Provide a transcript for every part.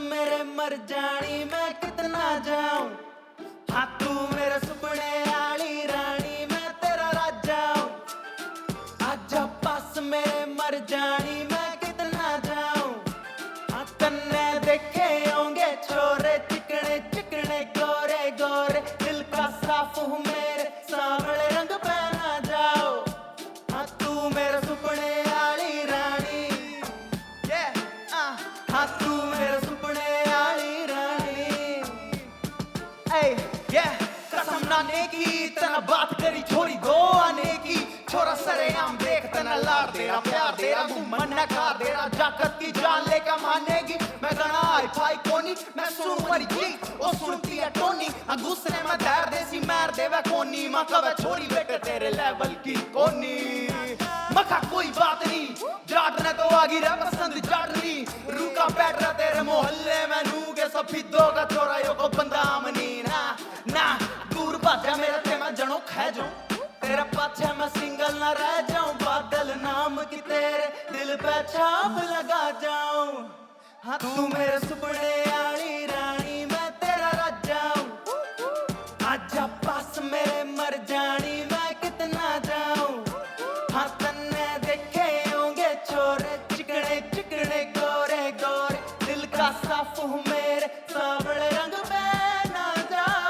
मेरे मर जानी मैं कितना जाऊं। हाँ तू मेरे सुपने आली रानी मैं तेरा राजा हूं। आजा पास मेरे मर जानी मैं कितना जाऊं। हाँ तन्ने देखे होंगे छोरे चिकने चिकने गोरे गोरे, दिल का साफ हूँ मेरे सांवले रंग पे ना जाओ। हाँ तू मेरे सुपने आली रानी, हाँ तू मेरे सुपने आली रानी। कसम नाने की तना बात करी छोरी दो आने की, छोरा सरेआम देख तना लाड़ तेरा प्यार तेरा मन न खा तेरा जाकत की जान लेकर मानेगी। मैं गणा आई फाई कोनी मैं सुन मरी जी ओ सुनती है टोनी, गुस्से में धैर देसी मार देवे कोनी, मां कवे छोरी बेटे तेरे लेवल की कोनी। मखा कोई बात नहीं जाटने तो आगी रे पसंद जाटनी, रूका बैठ रहा तेरे मोहल्ले में नू के सब फिदो का छोरा यो को बंदा आमनी ना ना दूर भाजा मेरा ते मैं जनो खै जाऊं, तेरे पाछे मैं सिंगल ना रह जाऊं, बादल नाम की तेरे दिल पे छाप लगा जाऊं। हाँ तू मेरे सुपने आली रानी मैं तेरा राजा हूं। आजा पास मेरे मर जानी मैं कितना जाऊं। हाँ तन्ने देखे होंगे छोरे चिकने चिकने गोरे गोरे, दिल का साफ हूँ मेरे सांवले रंग पे ना जाओ।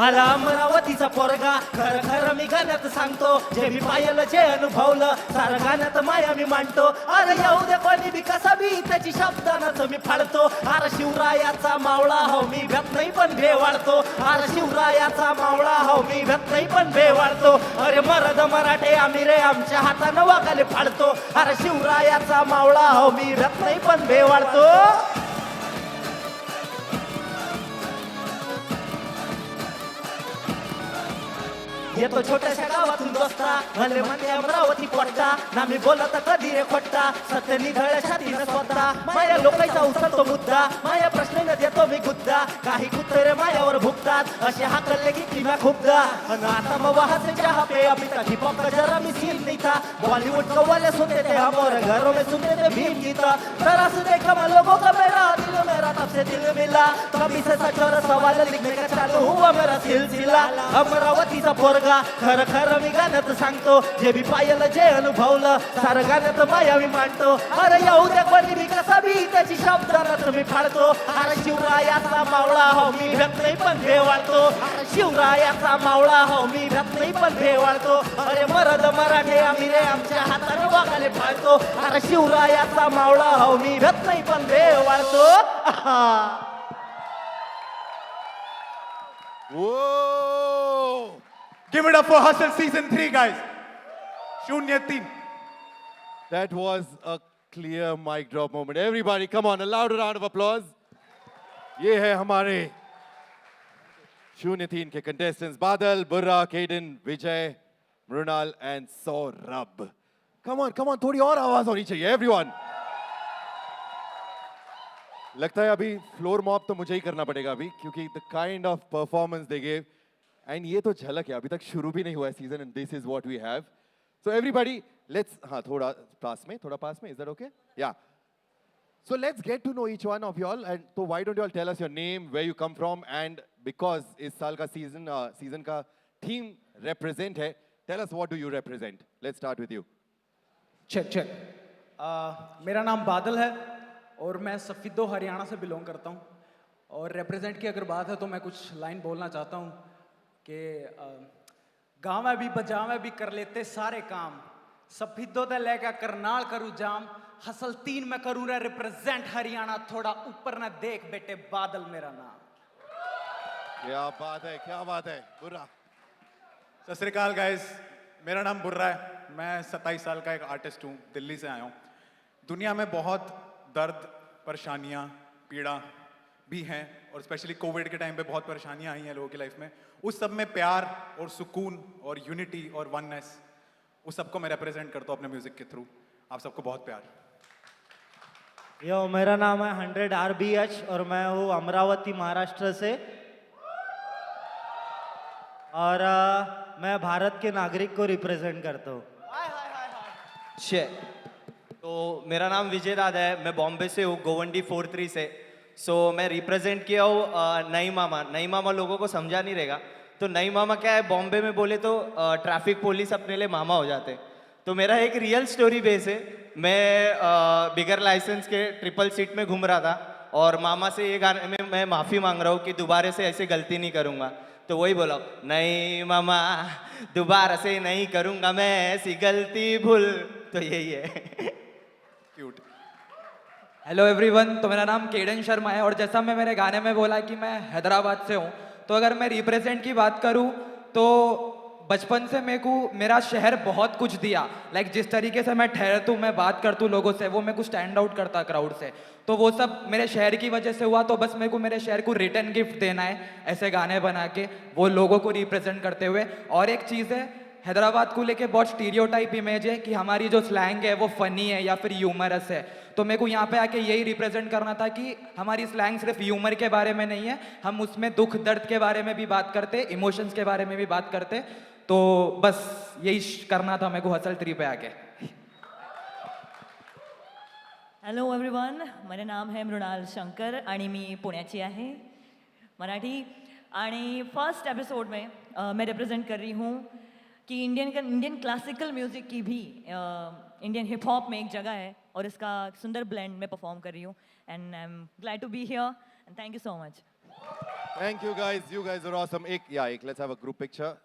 आला अमरावतीचा पोरगा खरं खरं मी गाण्यात सांगतो जे मी पाहिलं जे अनुभवलं सारं गाण्यात माया मी मांडतो अरे येऊ दे कोणी बी कसा बी त्याची शब्दानच मी फाडतो अरे शिवरायाचा मावळा हो मी भेट नाही पण भेवाळतो अरे शिवरायाचा मावळा हो मी भेट नाही पण भेवाळतो अरे मरद मराठे आम्ही रे आमच्या हातानं वागाले फाडतो अरे शिवरायाचा मावळा हो मी भेट नाही पण भेवाळतो येतो छोट्याशा गावातून दोस्ता भले म्हणते अमरावती पट्टा ना मी बोलत कधी रे खोट्टा सत्य निधळ्या छातीनं स्वतः माया लोकांचा उचलतो मुद्दा माया प्रश्न देतो मी गुद्दा काही कुत्रे मायावर भुगतात असे हाकलले की किंवा खूपदा आणि आता मग वहासे चहा पे अमिता हिपहॉप का जरा मी सीन नहीं था बॉलीवुड को वाले सुनते थे हमारे घरों में सुनते थे भीम गीता जरा से देखा मैं लोगों का मेरा तब से दिल मिला कभी से सच और सवाल लिखने का चालू हुआ मेरा सिलसिला अमरावतीचा पोरगा खरं खरं मी गाण्यात सांगतो जे बी पाहिलं जे अनुभवलं सारं गाण्यात माया मी मांडतो अरे येऊ दे कोणी बी कसा बी त्याची शब्दानच मी फाडतो अरे शिवरायाचा मावळा हो मी भेट नाही पण भेवाळतो अरे शिवरायाचा मावळा हो मी भेट नाही पण भेवाळतो अरे मरद मराठे आम्ही रे आमच्या हाताने वागाले फाडतो अरे शिवरायाचा मावळा हो मी भेट नाही पण भेवाळतो Whoa! Give it up for Hustle Season 3, guys. Shunya 3. That was a clear mic drop moment. Everybody, come on, a louder round of applause. ये है हमारे शून्य तीन के contestants बादल, बुर्रा, केडन, विजय, Mrinal and Saurabh. Come on, थोड़ी और आवाज होनी चाहिए, everyone. लगता है अभी फ्लोर मॉप तो मुझे ही करना पड़ेगा अभी क्योंकि the kind of performance they gave and ये तो झलक है अभी तक शुरू भी नहीं हुआ है season and this is what we have. So everybody, let's हाँ थोड़ा पास में, is that okay? Yeah. So let's get to know each one of y'all and so why don't you all tell us your name, where you come from and because इस साल का season का theme represent है, tell us what do you represent? Let's start with you. check. मेरा नाम बादल है और मैं सफिदो हरियाणा से बिलोंग करता हूँ और रिप्रेजेंट की अगर बात है तो मैं कुछ लाइन बोलना चाहता हूँ कि गाँव भी बजावे भी कर लेते सारे काम सफिदो दे लेकर करनाल करूँ जाम हसल 3 में करूँ रे रिप्रेजेंट हरियाणा थोड़ा ऊपर न देख बेटे बादल मेरा नाम क्या बात है बुर्रा. सत श्री अकाल गाइस, मेरा नाम बुर्रा है. मैं 27 साल का एक आर्टिस्ट हूँ, दिल्ली से आया हूँ. दुनिया में बहुत दर्द, परेशानियाँ, पीड़ा भी हैं और स्पेशली कोविड के टाइम पे बहुत परेशानियाँ आई हैं लोगों की लाइफ में. उस सब में प्यार और सुकून और यूनिटी और वननेस, उस सबको मैं रिप्रेजेंट करता हूँ अपने म्यूजिक के थ्रू. आप सबको बहुत प्यार. यो मेरा नाम है 100 RBH और मैं हूँ अमरावती महाराष्ट्र से और मैं भारत के नागरिक को रिप्रेजेंट करता हूँ. तो मेरा नाम विजय दादा है, मैं बॉम्बे से हूँ, गोवंडी 43 से. सो मैं रिप्रेजेंट किया हूँ नई मामा लोगों को समझा नहीं रहेगा. तो नई मामा क्या है, बॉम्बे में बोले तो ट्रैफिक पुलिस अपने लिए मामा हो जाते. तो मेरा एक रियल स्टोरी बेस है. मैं बिगर लाइसेंस के ट्रिपल सीट में घूम रहा था और मामा से ये गाने में मैं माफ़ी मांग रहा हूँ कि दोबारा से ऐसे गलती नहीं करूँगा. तो वही बोला, नहीं मामा दोबारा से नहीं करूँगा मैं ऐसी गलती भूल. तो यही है. क्यूट. हेलो एवरीवन, तो मेरा नाम केडन शर्मा है और जैसा मैं मेरे गाने में बोला कि मैं हैदराबाद से हूँ, तो अगर मैं रिप्रेजेंट की बात करूँ तो बचपन से मेरे को मेरा शहर बहुत कुछ दिया. लाइक जिस तरीके से मैं ठहरता हूँ, मैं बात करता हूँ लोगों से, वो मेरे को स्टैंड आउट करता क्राउड से. तो वो सब मेरे शहर की वजह से हुआ. तो बस मेरे को मेरे शहर को रिटर्न गिफ्ट देना है ऐसे गाने बना के, वो लोगों को रिप्रेजेंट करते हुए. और एक चीज़ है, हैदराबाद को लेके बहुत स्टीरियोटाइप इमेज है कि हमारी जो स्लैंग है वो फनी है या फिर ह्यूमरस है. तो मेरे को यहाँ पे आके यही रिप्रेजेंट करना था कि हमारी स्लैंग सिर्फ ह्यूमर के बारे में नहीं है, हम उसमें दुख दर्द के बारे में भी बात करते, इमोशंस के बारे में भी बात करते. तो बस यही करना था मेरे को हसल 3 पे आके. हॅलो एव्हरीवन, माझे नाम है मृणाल शंकर आणि मी पुण्याची आहे, मराठी. आणि फर्स्ट एपिसोड में मैं रिप्रेजेंट कर रही हूँ कि इंडियन क्लासिकल म्यूज़िक की भी इंडियन हिप हॉप में एक जगह है और इसका सुंदर ब्लेंड में परफॉर्म कर रही हूँ. And I am glad to be here and thank you so much. Thank you guys. You guys are awesome. Let's have a group picture.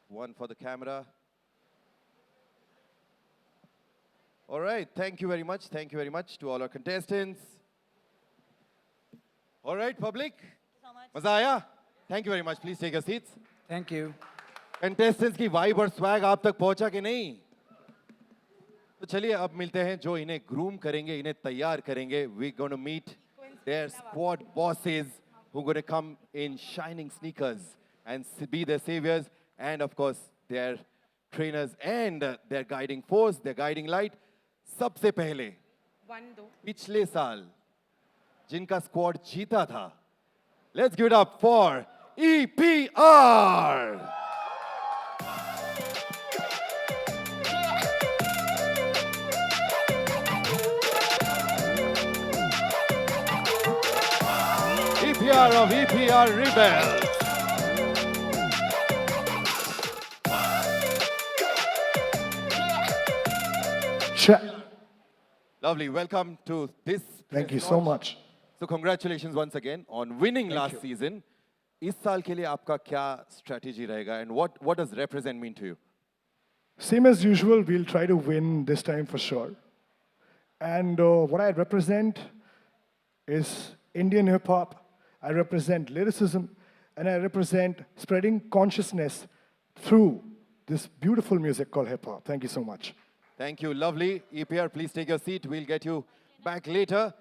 One for the camera. All right. Thank you very much. Thank you very much to all our contestants. All right, public. so much. मजा आया? Thank you very much. Please take your seats. Thank you Contestants की vibe और swag आप तक पहुंचा कि नहीं? तो चलिए अब मिलते हैं जो इन्हें groom करेंगे, इन्हें तैयार करेंगे. We're going to meet their squad bosses who are going to come in shining sneakers and be their saviors, and of course their trainers and their guiding force, their guiding light. सबसे पहले पिछले साल जिनका squad जीता था, let's give it up for EPR. EPR of EPR Rebels. Lovely. Welcome to this. Thank you press so launch. much. So congratulations once again on winning last season. इस साल के लिए आपका क्या strategy रहेगा, and what does represent mean to you? Same as usual, we'll try to win this time for sure. And what I represent is Indian hip hop. I represent lyricism, and I represent spreading consciousness through this beautiful music called hip hop. Thank you so much. Thank you, lovely. EPR, please take your seat. We'll get you back later.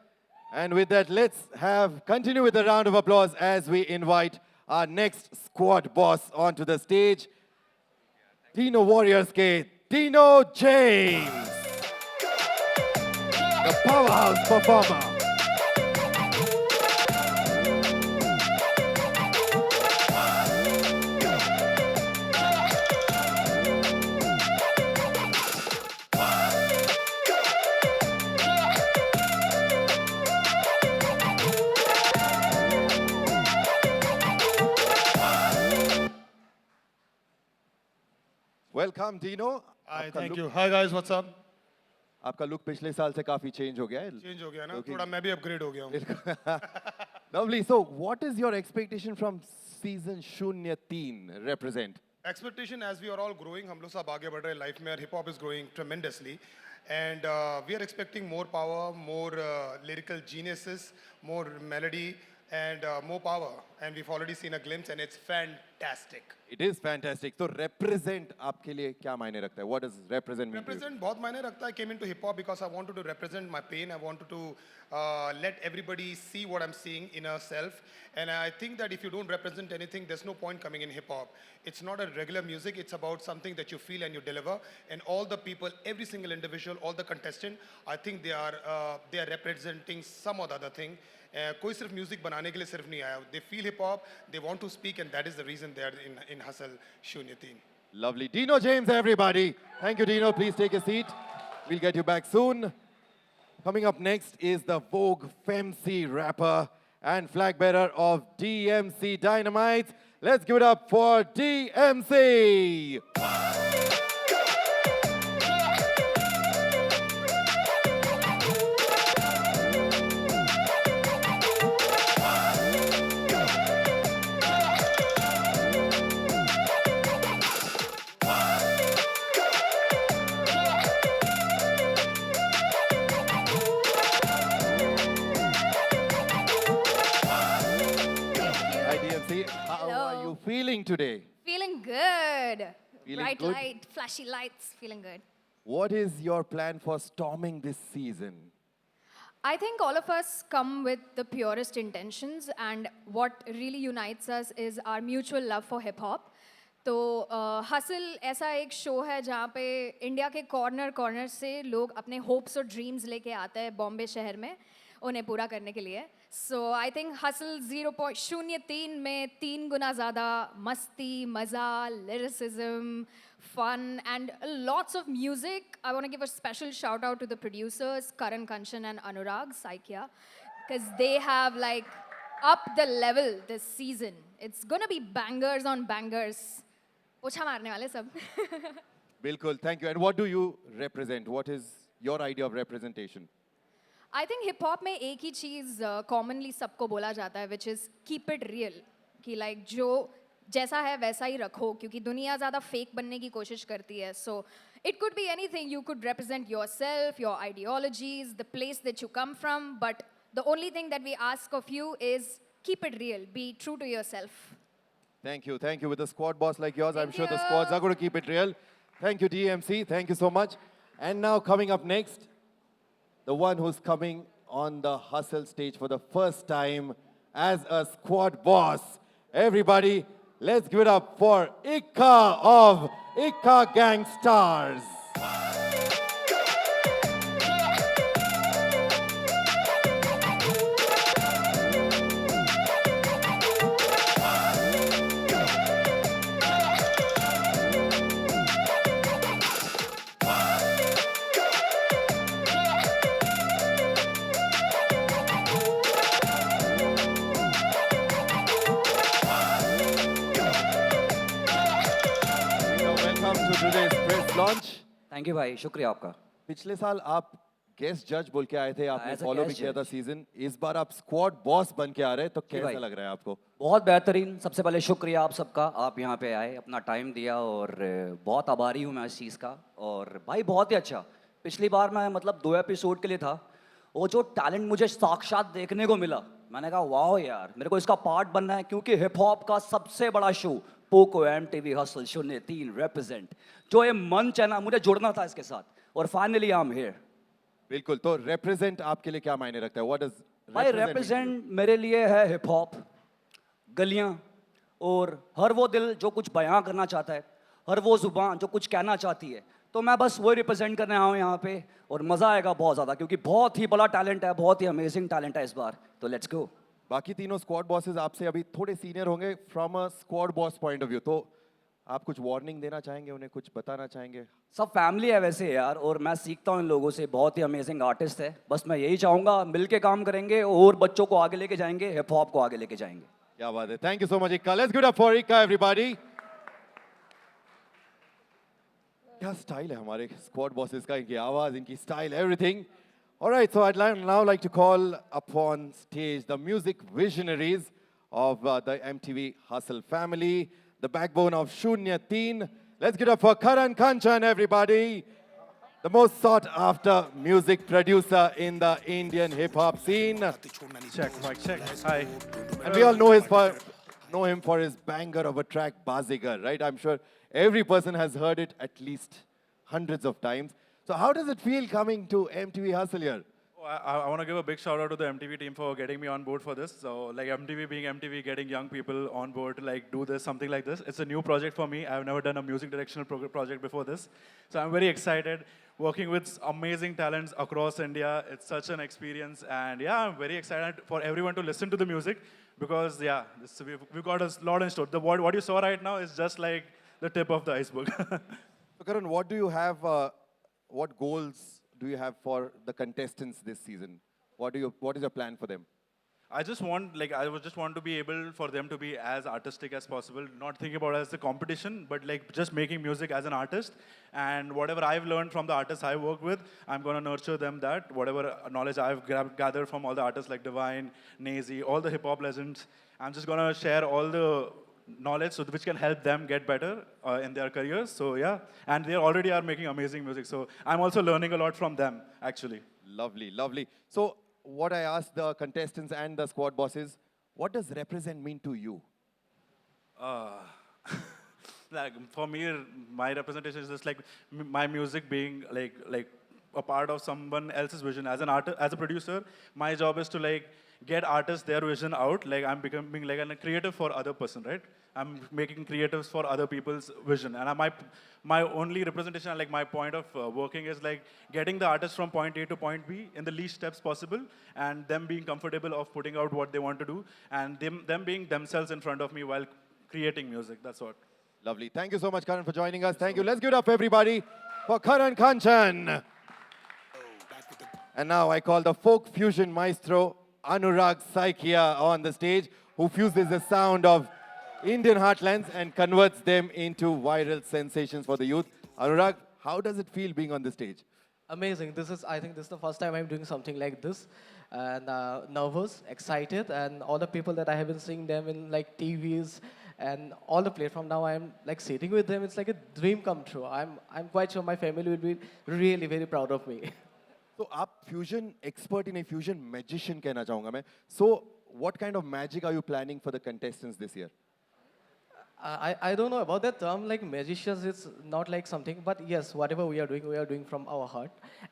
And with that, let's continue with a round of applause as we invite our next squad boss onto the stage. Dino Warriors के Dino James, the powerhouse performer. Welcome, Dino. Hi, आपका thank look- you. Hi guys, what's up? आपका look पिछले साल से काफी change हो गया है. चेंज हो गया ना Looking- थोड़ा मैं भी अपग्रेड हो गया हूँ Lovely. So, what is your expectation from season शून्य 3 represent? Expectation as we are all growing हम लोग सब आगे बढ़ रहे हैं लाइफ में और hip hop is growing tremendously and we are expecting more power more lyrical geniuses more melody and more power and we've already seen a glimpse and it's fantastic. It is fantastic. So, represent आपके लिए क्या मायने रखता है? What does represent mean to you? Represent बहुत मायने रखता है. I came into hip hop because I wanted to represent my pain. I wanted to let everybody see what I'm seeing in ourselves. And I think that if you don't represent anything, there's no point coming in hip hop. It's not a regular music. It's about something that you feel and you deliver. And all the people, every single individual, all the contestant, I think they are representing some or the other thing. कोई सिर्फ music बनाने के लिए सिर्फ नहीं आया. They feel hip hop. They want to speak, and that is the reason they are in Hustle शून्य 3. Lovely. Dino James, everybody. Thank you, Dino. Please take a seat. We'll get you back soon. Coming up next is the Vogue Femc rapper and flag bearer of DMC Dynamite. Let's give it up for DMC. Hi, DMC. How Hello. are you feeling today? Feeling good. Feeling Bright good? light, flashy lights, feeling good. What is your plan for storming this season? I think all of us come with the purest intentions, and what really unites us is our mutual love for hip hop. तो hustle ऐसा एक show है जहाँ पे India के corner corner से लोग अपने होप्स और ड्रीम्स लेके आते हैं बॉम्बे शहर में उन्हें पूरा करने के लिए. सो आई थिंक हसल 0.03 में 3 गुना ज़्यादा मस्ती, मज़ा, lyricism, fun, and lots of music. I want to give a special shout out to the producers, Karan Kanchan and Anurag Saikia, because they have like up the level this season. It's gonna be bangers on bangers. पोछा मारने वाले सब. Bilkul, thank you. And what do you represent? What is your idea of representation? I think hip hop में एक ही चीज़ commonly सबको बोला जाता है which is keep it real कि लाइक जो जैसा है वैसा ही रखो क्योंकि दुनिया ज़्यादा फेक बनने की कोशिश करती है so it could be anything you could represent yourself your ideologies the place that you come from but the only thing that we ask of you is keep it real be true to yourself Thank you. Thank you. With a squad boss like yours, I'm Thank sure the you. squads are going to keep it real. Thank you, DMC. Thank you so much. And now coming up next, the one who's coming on the hustle stage for the first time as a squad boss. Everybody, let's give it up for Ikka of Ikka Gang Stars. Welcome to today's press launch. Thank you भाई शुक्रिया आपका पिछले साल आप guest जज बोल के आए थे, आपने As a फॉलो भी guest किया था judge. सीजन. इस बार आप स्क्वाड बॉस बन के आ रहे हैं, तो कैसा भाई. लग रहा है आपको? बहुत बेहतरीन सबसे पहले शुक्रिया आप सबका आप यहाँ पे आए अपना टाइम दिया और बहुत आभारी हूँ मैं इस चीज़ का और भाई बहुत ही अच्छा पिछली बार मैं मतलब 2 एपिसोड के लिए था वो जो टैलेंट मुझे साक्षात देखने को मिला मैंने कहा वाह यार मेरे को इसका पार्ट बनना है क्योंकि हिप हॉप का सबसे बड़ा show Poco MTV hustle 03 represent जो ये मंच है ना मुझे जुड़ना था इसके साथ और फाइनली आई एम हियर बिल्कुल. तो रिप्रेजेंट आपके लिए क्या मायने रखता है? व्हाट डज भाई रिप्रेजेंट मेरे लिए है हिप हॉप गलियां और हर वो दिल जो कुछ बयां करना चाहता है हर वो जुबान जो कुछ कहना चाहती है तो मैं बस वही रिप्रेजेंट करने आया हूँ यहाँ पे और मज़ा आएगा बहुत ज़्यादा क्योंकि बहुत ही बड़ा टैलेंट है बहुत ही अमेजिंग टैलेंट है इस बार तो लेट्स गो. बाकी तीनों स्क्वाड बॉसेस आपसे अभी थोड़े सीनियर होंगे from a squad boss point of view, तो आप कुछ वार्निंग देना चाहेंगे, उन्हें कुछ बताना चाहेंगे? सब फैमिली है वैसे यार और मैं सीखता हूँ इन लोगों से बहुत ही अमेजिंग आर्टिस्ट है बस मैं यही चाहूँगा मिल के काम करेंगे और बच्चों को आगे लेके जाएंगे हिप हॉप को आगे लेके जाएंगे. क्या बात है. थैंक यू सो मच इक्का. Let's give it up for इक्का एवरीबॉडी. क्या स्टाइल है हमारे स्क्वाड बॉसेस का, इनकी आवाज, इनकी style, everything. Alright, so I'd now like to call upon stage the music visionaries of the MTV Hustle family, the backbone of Shunya Teen. Let's get up for Karan Kanchan, everybody. The most sought after music producer in the Indian hip hop scene. Check, mic check. Hi. And we all know him for his banger of a track, Bazigar, right? I'm sure every person has heard it at least hundreds of times. So how does it feel coming to MTV Hustle here? Oh, I want to give a big shout out to the MTV team for getting me on board for this. So like MTV being MTV, getting young people on board to like do this, something like this. It's a new project for me. I've never done a music directional project before this. So I'm very excited working with amazing talents across India. It's such an experience. And yeah, I'm very excited for everyone to listen to the music because yeah, we've got a lot in store. What you saw right now is just like the tip of the iceberg. So Karan, what do you have, what goals do you have for the contestants this season? What is your plan for them? I just want to be able for them to be as artistic as possible, not thinking about it as a competition, but like just making music as an artist. And whatever I've learned from the artists I work with, I'm gonna nurture them that. Whatever knowledge I've gathered from all the artists like Divine, Nazy, all the hip hop legends, I'm just gonna share all the knowledge so which can help them get better in their careers. So yeah, and they already are making amazing music. So I'm also learning a lot from them actually. Lovely, lovely. So what I asked the contestants and the squad bosses, what does represent mean to you? Like for me, my representation is just like my music being like a part of someone else's vision. As an artist, as a producer, my job is to like get artists their vision out. Like I'm becoming like a creative for other person, right? I'm making creatives for other people's vision. And my only representation, like my point of working is like getting the artist from point A to point B in the least steps possible and them being comfortable of putting out what they want to do and them being themselves in front of me while creating music. That's what. Lovely. Thank you so much, Karan, for joining us. Thank you. Let's give it up, everybody, for Karan Kanchan. And now I call the folk fusion maestro, Anurag Saikia, on the stage, who fuses the sound of Indian heartlands and converts them into viral sensations for the youth. Anurag, how does it feel being on the stage? Amazing. I think this is the first time I'm doing something like this, and nervous, excited, and all the people that I have been seeing them in like TVs and all the platform. Now I'm like sitting with them. It's like a dream come true. I'm quite sure my family will be really very proud of me. तो आप fusion expert in a fusion magician कहना चाहूंगा मैं. So what kind of magic are you planning for the contestants this year? I don't know about that term like magicians. It's not like something, but yes, whatever we are doing from our heart,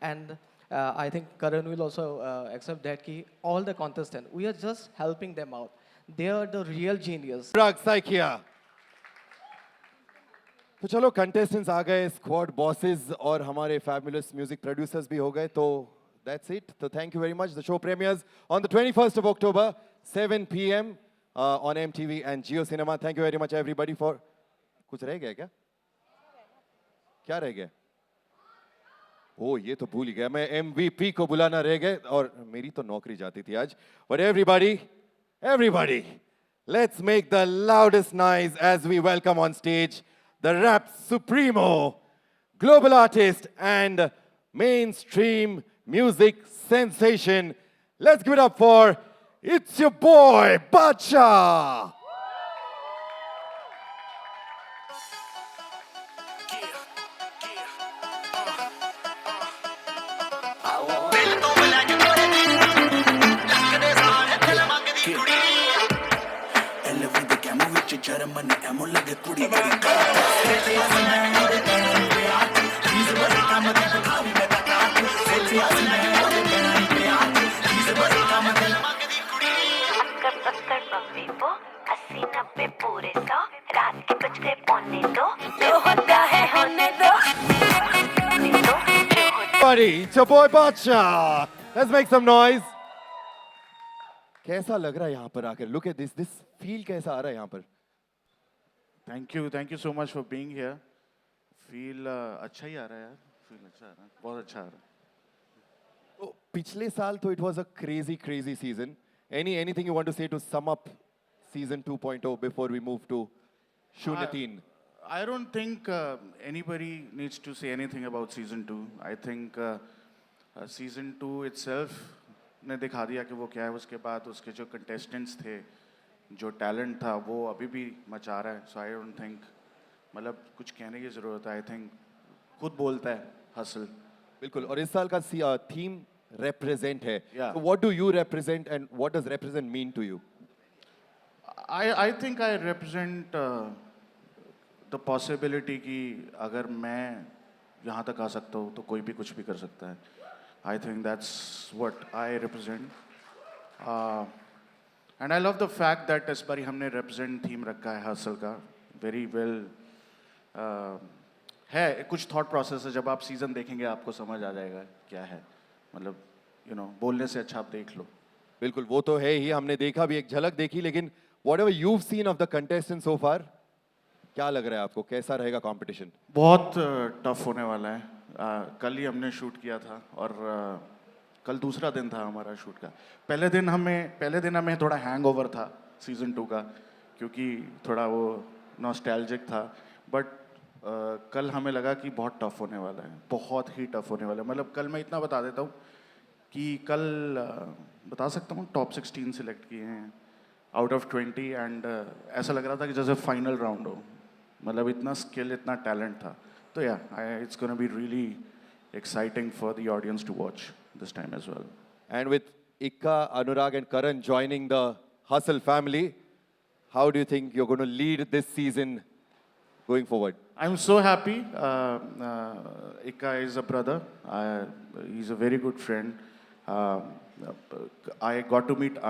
and I think Karan will also accept that. Ki all the contestants, we are just helping them out. They are the real genius. Anurag Saikia. तो चलो contestants आ गए, squad bosses और हमारे fabulous music producers भी हो गए. तो that's it. तो thank you very much. The show premiers on the 21st of October 7 p.m. On MTV and Jio Cinema. Thank you very much everybody for. कुछ रह गया क्या? क्या रह गया? ओ ये तो भूल ही गया मैं. MVP को बुलाना रह गए और मेरी तो नौकरी जाती थी आज. But everybody, let's make the loudest noise as we welcome on stage the rap supremo, global artist and mainstream music sensation. Let's give it up for it's your boy Bacha. Buddy, it's your boy Bacha. Let's make some noise. कैसा लग रहा है यहाँ पर आकर? Look at this feel कैसा आ रहा है यहाँ पर? Thank you so much for being here. Feel अच्छा ही आ रहा है यार. Feel अच्छा आ रहा है. बहुत अच्छा आ रहा है. तो पिछले साल तो it was a crazy season. Anything you want to say to sum up season 2.0 before we move to Shunya 3? I don't think anybody needs to say anything about season 2. I think season 2 itself ने दिखा दिया कि वो क्या है. उसके बाद उसके जो contestants थे, जो talent था, वो अभी भी मचा रहा है. So I don't think मतलब कुछ कहने की ज़रूरत है. I think खुद बोलता है hustle. बिल्कुल. और इस साल का theme represent है. Yeah. So what do you represent and what does represent mean to you? I think I represent the possibility कि अगर मैं यहाँ तक आ सकता हूँ तो कोई भी कुछ भी कर सकता है. I think that's what I represent. And I love the fact that इस बारी हमने represent theme रखा है hustle का. Very well. है कुछ thought process है. जब आप season देखेंगे आपको समझ आ जाएगा क्या है. मतलब बोलने से अच्छा आप देख लो. बिल्कुल वो तो है ही. हमने देखा भी, एक झलक देखी. लेकिन whatever you've seen of the contestants so far, क्या लग रहा है आपको? कैसा रहेगा कंपटीशन? बहुत टफ होने वाला है. कल ही हमने शूट किया था और कल दूसरा दिन था हमारा शूट का. पहले दिन हमें थोड़ा हैंगओवर था सीजन 2 का, क्योंकि थोड़ा वो नॉस्टैल्जिक था. बट कल हमें लगा कि बहुत टफ होने वाला है. बहुत ही टफ होने वाला है. मतलब कल मैं इतना बता देता हूँ कि कल बता सकता हूँ टॉप 16 सिलेक्ट किए हैं आउट ऑफ 20. एंड ऐसा लग रहा था कि जैसे फाइनल राउंड हो. मतलब इतना स्किल, इतना टैलेंट था. तो या it's gonna be really exciting for the audience to watch this time as well. And with Ikka, Anurag and Karan joining the Hustle family, how do you think you're going to lead this season going forward? I'm so happy. Ikka is a brother. He's a very good friend. I got to meet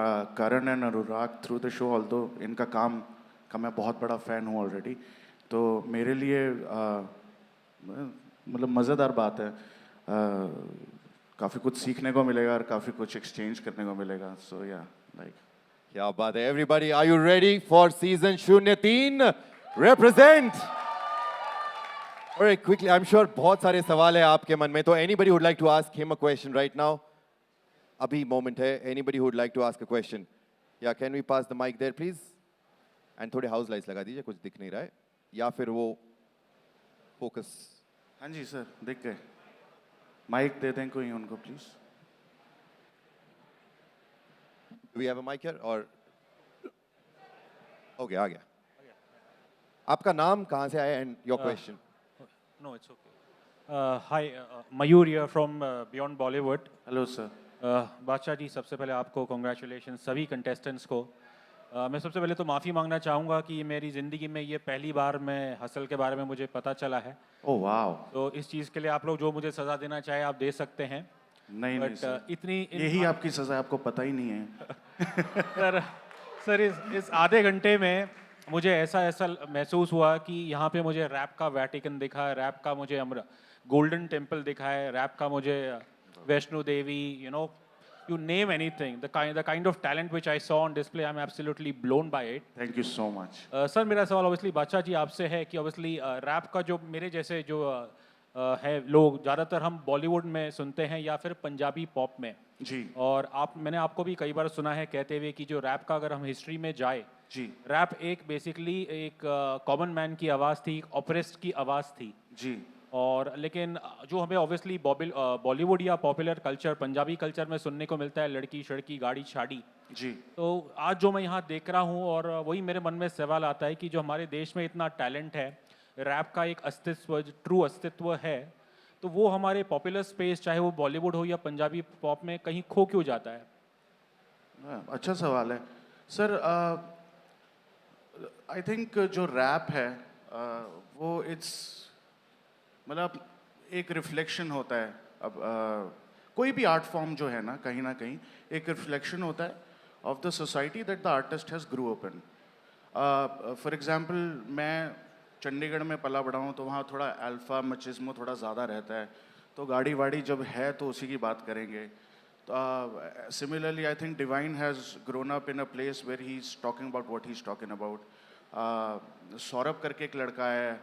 Karan and Anurag through the show, although इनका काम का मैं बहुत बड़ा fan हूँ already. तो मेरे लिए मतलब मज़ेदार बात है. काफ़ी कुछ सीखने को मिलेगा और काफ़ी कुछ एक्सचेंज करने को मिलेगा. सो या लाइक क्या बात है. Everybody, are you ready for season Shunya 3? Represent. All right, quickly. I'm sure बहुत सारे सवाल है आपके मन में. तो anybody would like to ask him a question right now? अभी moment है. Anybody who would like to ask a question? Yeah, can we pass the mic there, please? And थोड़े house lights लगा दीजिए. कुछ दिख नहीं रहा है. या फिर वो focus. हाँ जी सर, दिख गए. माइक दे दें कोई उनको please. Do we have a mic here or? Okay, आ गया। आपका नाम कहाँ से आया and your question? No, it's okay. Hi, Mayur here from Beyond Bollywood. Hello sir. Badshah ji, सबसे पहले आपको कॉन्ग्रेचुलेशन सभी कंटेस्टेंट्स को। मैं सबसे पहले तो माफ़ी मांगना चाहूँगा कि मेरी ज़िंदगी में ये पहली बार मैं हसल के बारे में मुझे पता चला है। Oh wow. तो इस चीज़ के लिए आप लोग जो मुझे सज़ा देना चाहे आप दे सकते हैं। नहीं नहीं But, सर, इतनी यही आपकी सजा है, आपको पता ही नहीं है। सर इस आधे घंटे में मुझे ऐसा महसूस हुआ कि यहाँ पे मुझे रैप का वैटिकन दिखा है, रैप का मुझे गोल्डन टेम्पल दिखा है, रैप का मुझे Vaishno Devi, you name anything, the kind of talent which I saw on display, I'm absolutely blown by it. Thank you so much. Sir मेरा सवाल ऑब्वियसली बादशाह जी आपसे है कि ऑब्वियसली रैप का जो मेरे जैसे जो है लोग ज़्यादातर हम बॉलीवुड में सुनते हैं या फिर पंजाबी पॉप में जी। और मैंने आपको भी कई बार सुना है कहते हुए कि जो रैप का अगर हम हिस्ट्री में जाए जी रैप एक बेसिकली एक कॉमन मैन की आवाज़ थी, ऑपरेस्ट की आवाज़ थी जी। और लेकिन जो हमें ऑब्वियसली बॉलीवुड या पॉपुलर कल्चर पंजाबी कल्चर में सुनने को मिलता है लड़की शड़की गाड़ी शाड़ी जी। तो आज जो मैं यहाँ देख रहा हूँ और वही मेरे मन में सवाल आता है कि जो हमारे देश में इतना टैलेंट है, रैप का एक अस्तित्व ट्रू अस्तित्व है, तो वो हमारे पॉपुलर स्पेस चाहे वो बॉलीवुड हो या पंजाबी पॉप में कहीं खो क्यों जाता है? अच्छा सवाल है सर। आई थिंक जो रैप है वो इट्स मतलब एक रिफ्लेक्शन होता है। अब कोई भी आर्ट फॉर्म जो है ना कहीं एक रिफ्लेक्शन होता है of the society that the artist has grew up in. For example मैं चंडीगढ़ में पला बड़ा हूँ तो वहाँ थोड़ा अल्फा मचिज्मो थोड़ा ज़्यादा रहता है, तो गाड़ी वाड़ी जब है तो उसी की बात करेंगे। तो similarly I think Divine has grown up in a place where he is talking about what he is talking about. Saurabh करके एक लड़का है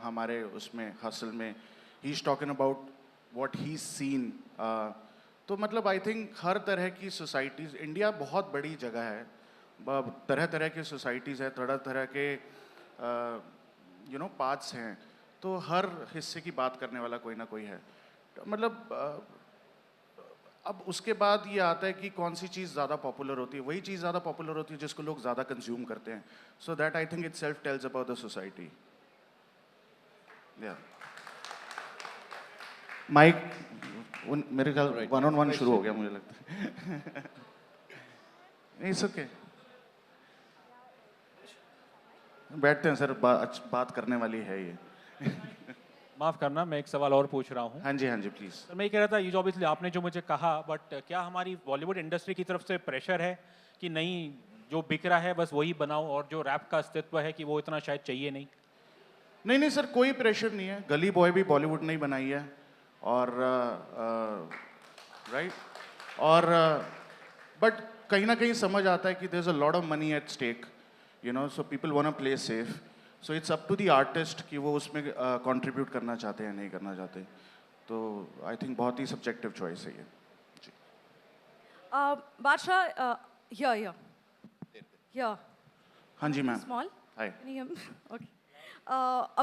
हमारे उसमें हसल में, he is talking about what he seen. तो मतलब आई थिंक हर तरह की सोसाइटीज़, इंडिया बहुत बड़ी जगह है, तरह तरह की सोसाइटीज़ है, तरह तरह के पाथ्स हैं, तो हर हिस्से की बात करने वाला कोई ना कोई है। मतलब अब उसके बाद ये आता है कि कौन सी चीज़ ज़्यादा पॉपुलर होती है, वही चीज़ ज़्यादा पॉपुलर होती है जिसको लोग ज़्यादा कंज्यूम करते हैं। So that I think itself tells about the society. माइक मेरे ख्याल 1-on-1 शुरू हो गया मुझे लगता है। इट्स ओके, बैठते हैं सर, बात करने वाली है ये। माफ़ करना, मैं एक सवाल और पूछ रहा हूँ। हाँ जी प्लीज़। सर मैं ये कह रहा था, ये जो ऑब्वियसली आपने जो मुझे कहा, बट क्या हमारी बॉलीवुड इंडस्ट्री की तरफ से प्रेशर है कि नहीं जो बिक रहा है बस वही बनाओ और जो रैप का अस्तित्व है कि वो इतना शायद चाहिए नहीं? नहीं सर, कोई प्रेशर नहीं है। गली बॉय भी बॉलीवुड ने ही बनाई है और राइट और बट कहीं ना कहीं समझ आता है कि there is a lot of money at stake, so people want to play safe. So it's up to the artist कि वो उसमें कंट्रीब्यूट करना चाहते हैं या नहीं करना चाहते। तो आई थिंक बहुत ही सब्जेक्टिव चॉइस है ये जी। बादशाह, हाँ जी ma'am. Small? Hi. Can you hear me? Okay.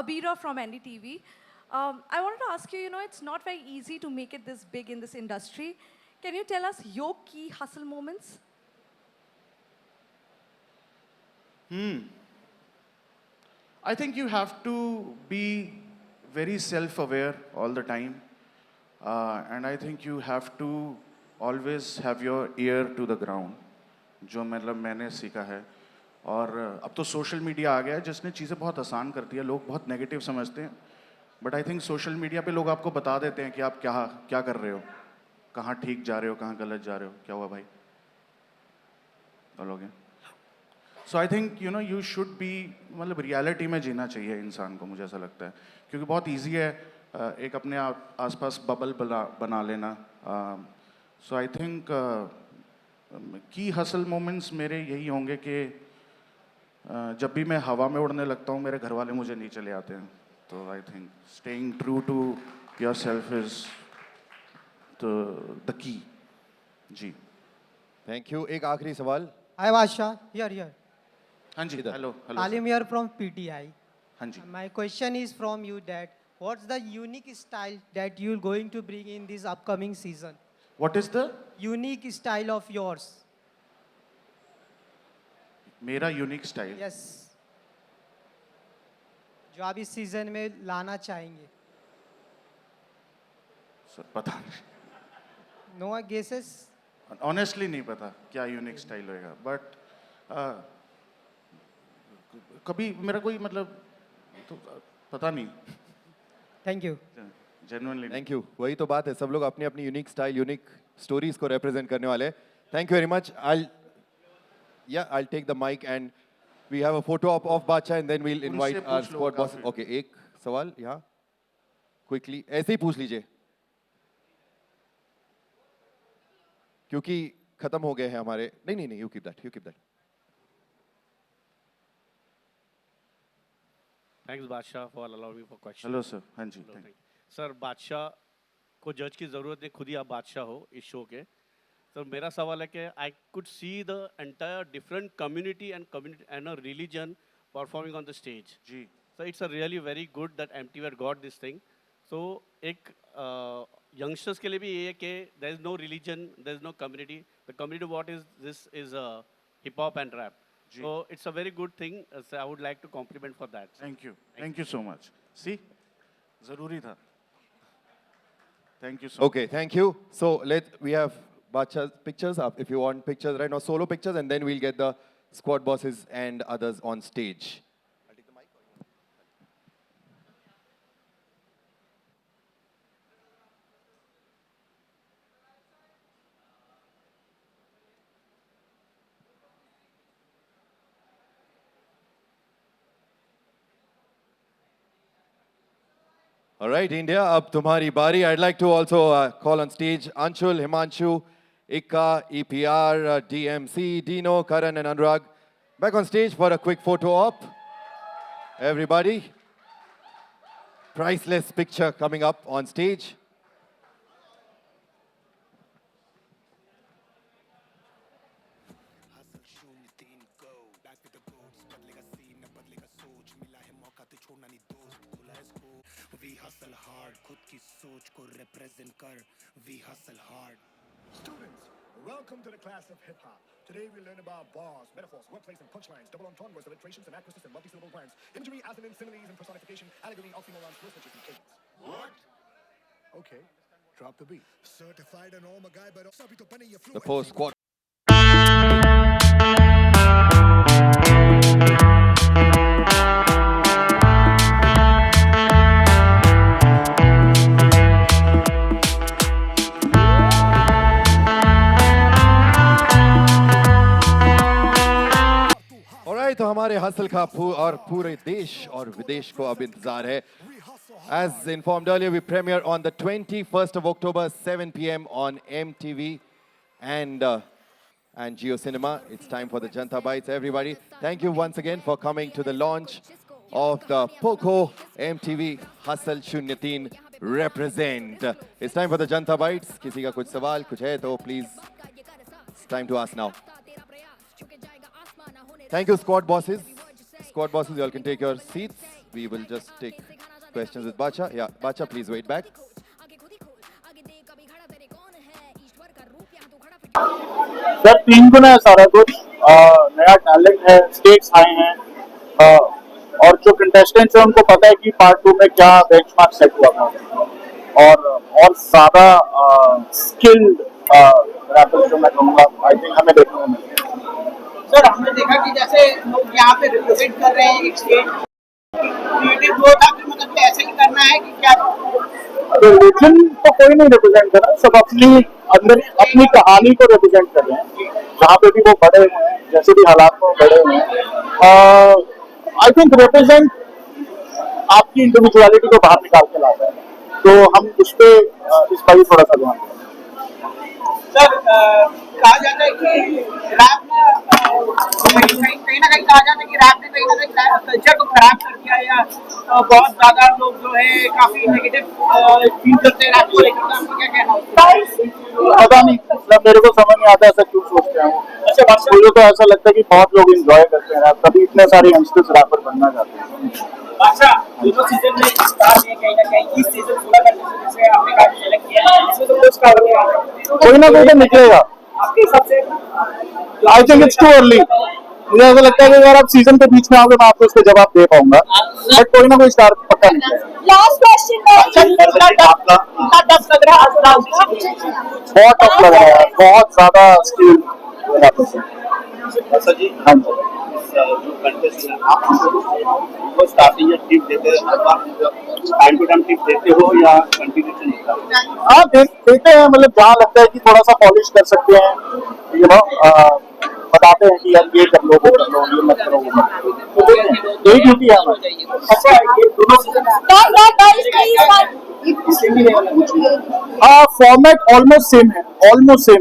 Abira from NDTV. I wanted to ask you, it's not very easy to make it this big in this industry. Can you tell us your key hustle moments? I think you have to be very self-aware all the time. And I think you have to always have your ear to the ground, जो मतलब मैंने सीखा है। और अब तो social media आ गया है जिसने चीज़ें बहुत आसान कर दी है। लोग बहुत नेगेटिव समझते हैं, but I think social media पे लोग आपको बता देते हैं कि आप क्या कर रहे हो, कहाँ ठीक जा रहे हो, कहाँ गलत जा रहे हो। क्या हुआ भाई? बोलोगे? So I think you should be, मतलब रियलिटी में जीना चाहिए इंसान को, मुझे ऐसा लगता है, क्योंकि बहुत ईजी है एक अपने आसपास बबल बना लेना। सो आई थिंक की हसल मोमेंट्स मेरे यही होंगे कि जब भी मैं हवा में उड़ने लगता हूँ मेरे घर वाले मुझे नीचे ले आते हैं। तो I think staying true to yourself is the key. जी थैंक यू। एक आखिरी सवाल। Hi Badshah, here. हाँ जी, hello. Alim here from PTI. हाँ जी। My question is from you that What's the unique style that you're going to bring in this upcoming season? What is the Unique style of yours. मेरा unique style? Yes. जो आप इस season में लाना चाहेंगे. Sir पता नहीं, No guesses. Honestly नहीं पता क्या यूनिक स्टाइल होएगा, बट कभी मेरा कोई मतलब तो पता नहीं. Thank you. Genuinely. Thank you. वही तो बात है, सब लोग अपनी अपनी यूनिक स्टाइल, यूनिक स्टोरीज को रिप्रेजेंट करने वाले. Thank you very much. I'll take the mic and we have a photo of Bacha and then we'll invite our पूछ लो squad bosses. काफी. Okay, एक सवाल यहाँ क्विकली ऐसे ही पूछ लीजिए क्योंकि खत्म हो गए हैं हमारे. नहीं, you keep that. Thanks बादशाह for allowing me for question. Hello sir. हाँ जी. Hello, thank you. सर बादशाह को जज की ज़रूरत नहीं, खुद ही आप बादशाह हो इस शो के. तो मेरा सवाल है कि I could see the entire different community and a religion performing on the stage. जी. So it's a really very good that MTV had got this thing. So एक यंगस्टर्स के लिए भी ये है कि there is no religion, there is no community. The community what is this is hip hop and rap. So it's a very good thing. So I would like to compliment for that. Thank you so much. See, जरूरी था. Thank you so much. Okay, thank you. So we have Bacha's pictures up if you want pictures right now, solo pictures, and then we'll get the squad bosses and others on stage. I'll take the mic. All right, India, ab tumhari bari. I'd like to also call on stage Anshul, Himanshu, Ikka, EPR, DMC, Dino, Karan and Anurag. Back on stage for a quick photo op. Everybody. Priceless picture coming up on stage. We hustle hard. Students, welcome to the class of hip hop. Today we learn about bars, metaphors, wordplays and punchlines, double entendres, alliterations and acrostics and multi-syllable rhymes, imagery, assonance, similes and personification, allegory, oxymorons, slow switches and cadence. What? Okay, drop the beat. Certified and all my guy, but The four squad. तो हमारे hustle का और पूरे देश और विदेश को अब इंतजार है. As informed earlier, we premiere on the 21st of October, 7 p.m. on MTV and Jio Cinema. It's time for the Janta Bites, everybody. Thank you once again for coming to the launch of the Poco MTV Hustle 03 Represent. It's time for the Janta Bites. किसी का कुछ सवाल कुछ है तो please, it's time to ask now. Thank you, squad bosses. Squad bosses, you all can take your seats. We will just take questions with Bacha. Yeah, Bacha, please wait back. Sir 3 गुना है सारा कुछ. नया talent है, stakes high हैं और जो contestants हैं उनको पता है कि पार्ट 2 में क्या बेंचमार्क सेट हुआ था और ज्यादा स्किल्ड रैपर्स जो मैं कहूँगा आई थिंक हमें देखने को मिलेगा. सर हमने देखा कि जैसे लोग यहाँ पे रिप्रेजेंट कर रहे हैं एक स्टेट, क्रिएटिव वो था कि मतलब ऐसे ही करना है कि क्या? रिलीजन को कोई नहीं रिप्रेजेंट कर रहा, सब अपनी अंदर अपनी कहानी को रिप्रेजेंट कर रहे हैं जहाँ पे भी वो बड़े हुए हैं, जैसे भी हालात में बड़े हुए हैं. आई थिंक रिप्रेजेंट आपकी इंडिविजुअलिटी को बाहर निकाल के लाता है, तो हम उस पर इस बार थोड़ा सा ध्यान दें. सर कहा जाता है कि रैप कहीं ना कहीं कहा जाता है कि रैप ने कहीं ना कहीं कल्चर को खराब कर दिया या बहुत ज्यादा लोग जो है काफी नेगेटिव फील करते हैं रैप को लेकर. आपको क्या कहना है? पता नहीं, मतलब मेरे को समझ नहीं आता ऐसा क्यों सोचते हैं वो। मुझे तो ऐसा लगता है कि बहुत लोग एंजॉय करते हैं रैप, तभी इतने सारे यंगस्टर्स रैपर बनना चाहते हैं। दोनों सीजन में स्टार है कहीं ना कहीं, इस सीजन पूरा करने से जैसे आपने काफी सेलेक्ट किया है, इसमें तो कुछ कोई ना कोई तो निकलेगा। आपके हिसाब से I think it's too early. मुझे ऐसा लगता है कि अगर आप सीजन के बीच में आओगे मैं आपको उसके जवाब दे पाऊंगा, बट कोई ना कोई स्टार पक्का निकलेगा। लास्ट क्वेश्चन बहुत टफ लग रहा है, बहुत ज्यादा स्किल। सर जी, हाँ जी, जो कंटेस्ट है आप वो स्टार्टिंग या टिप देते हैं, टाइम टू टाइम टिप देते हो या कंटिन्यूशन होता है? हाँ देते हैं, मतलब जहाँ लगता है कि थोड़ा सा पॉलिश कर सकते हैं, यू नो, बताते हैं कि यार ये कर लो, वो कर लो, ये मत करो, वो मत करो, तो यही ड्यूटी है हमारी। अच्छा, ये दोनों सीजन फॉर्मेट ऑलमोस्ट सेम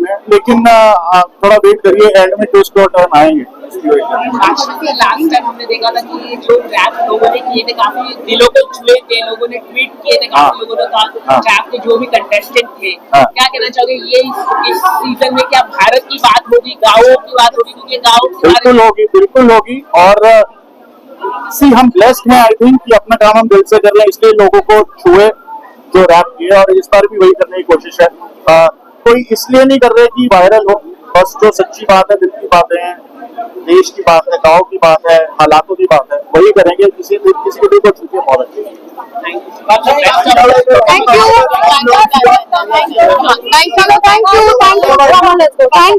है, लेकिन थोड़ा वेट करिए, एंड में ट्विस्ट और टर्न आएंगे। लास्ट टाइम हमने देखा था कि जो रैप लोगों ने किए थे काफी दिलों को छुए थे, लोगों ने ट्वीट किए थे, काफी लोगों ने कहा रैप के जो भी कंटेस्टेंट थे, क्या कहना चाहोगे ये इस सीजन में क्या भारत की बात होगी, गाँवों की बात होगी, क्योंकि गाँव बिल्कुल होगी और सी हम ब्लेस्ड हैं आई थिंक कि अपना काम हम दिल से कर रहे हैं, इसलिए लोगों को छुए जो रैप किए, और इस बार भी वही करने की कोशिश है। कोई इसलिए नहीं कर रहे कि वायरल हो, बस जो सच्ची बात है, दिल की बातें हैं, देश की बात है, गांव की बात है, हालातों की बात है, वही करेंगे। किसी के दिल को छूके बहुत अच्छी थैंक यू।